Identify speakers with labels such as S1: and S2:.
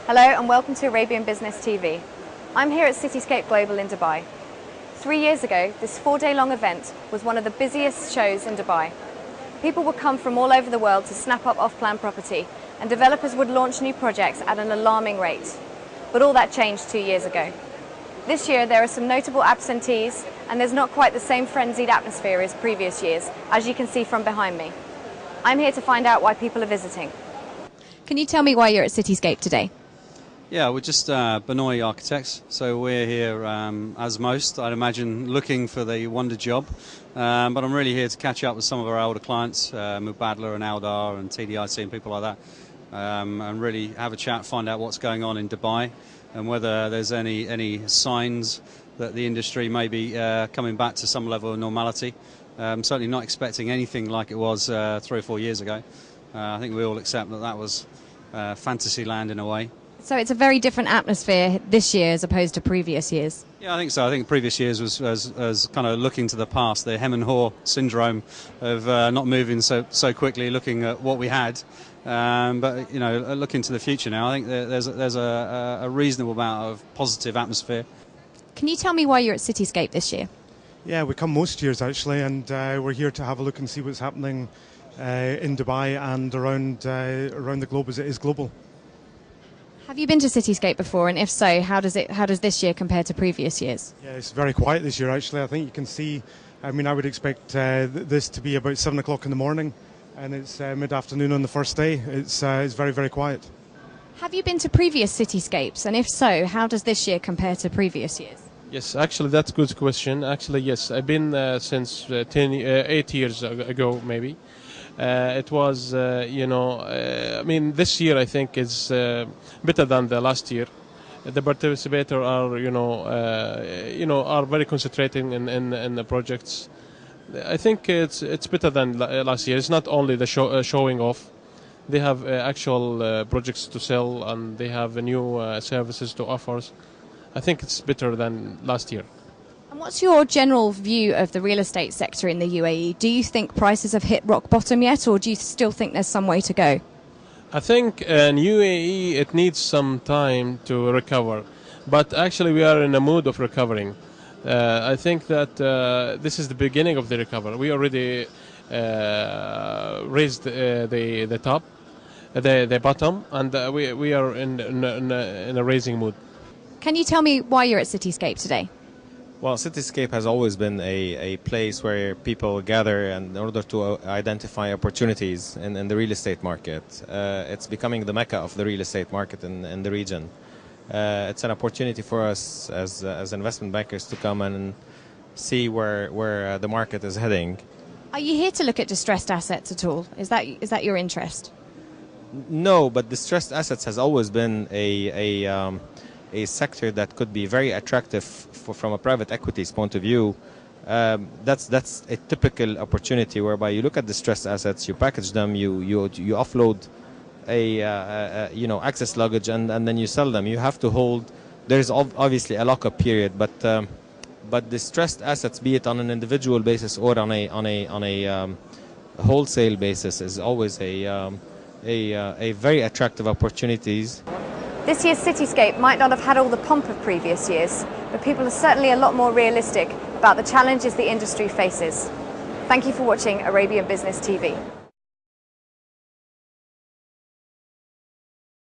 S1: Hello and welcome to Arabian Business TV. I'm here at Cityscape Global in Dubai. 3 years ago, this 4-day-long event was one of the busiest shows in Dubai. People would come from all over the world to snap up off-plan property, and developers would launch new projects at an alarming rate. But all that changed 2 years ago. This year there are some notable absentees, and there's not quite the same frenzied atmosphere as previous years, as you can see from behind me. I'm here to find out why people are visiting. Can you tell me why you're at Cityscape today?
S2: Yeah, we're just Benoy architects, so we're here as most, I'd imagine, looking for the wonder job. But I'm really here to catch up with some of our older clients, Mubadala and Aldar and TDIC and people like that, and really have a chat, find out what's going on in Dubai and whether there's any signs that the industry may be coming back to some level of normality. Certainly not expecting anything like it was 3 or 4 years ago. I think we all accept that that was fantasy land in a way.
S1: So it's a very different atmosphere this year as opposed to previous years? Yeah,
S2: I think so. I think previous years was kind of looking to the past, the hem and haw syndrome of not moving so quickly, looking at what we had. But, you know, looking to the future now, I think there's a reasonable amount of positive atmosphere.
S1: Can you tell me why you're at Cityscape this year?
S3: Yeah, we come most years actually, and we're here to have a look and see what's happening in Dubai and around the globe, as it is global.
S1: Have you been to Cityscape before, and if so, how does this year compare to previous years?
S3: Yeah, it's very quiet this year actually. I think you can see, I mean, I would expect this to be about 7 o'clock in the morning, and it's mid-afternoon on the first day. It's very, very quiet.
S1: Have you been to previous Cityscapes, and if so, how does this year compare to previous years?
S4: Yes, actually that's a good question. Actually, yes, I've been since 8 years ago maybe. It was, I mean, this year I think is better than the last year. The participants are very concentrating in the projects. I think it's better than last year. It's not only the showing off. They have actual projects to sell, and they have new services to offer. I think it's better than last year.
S1: And what's your general view of the real estate sector in the UAE? Do you think prices have hit rock bottom yet, or do you still think there's some way to go?
S4: I think in UAE it needs some time to recover, but actually we are in a mood of recovering. I think that this is the beginning of the recovery. We already raised the top, the bottom, and we are in a raising mood.
S1: Can you tell me why you're at Cityscape today?
S5: Well, Cityscape has always been a place where people gather in order to identify opportunities in the real estate market. It's becoming the mecca of the real estate market in the region. It's an opportunity for us as investment bankers to come and see where the market is heading.
S1: Are you here to look at distressed assets at all? Is that your interest?
S5: No, but distressed assets has always been a sector that could be very attractive from a private equity's point of view. That's a typical opportunity whereby you look at distressed assets, you package them, you offload excess luggage, and then you sell them. You have to hold. There's obviously a lockup period, but distressed assets, be it on an individual basis or on a wholesale basis, is always a very attractive opportunities.
S1: This year's Cityscape might not have had all the pomp of previous years, but people are certainly a lot more realistic about the challenges the industry faces. Thank you for watching Arabian Business TV.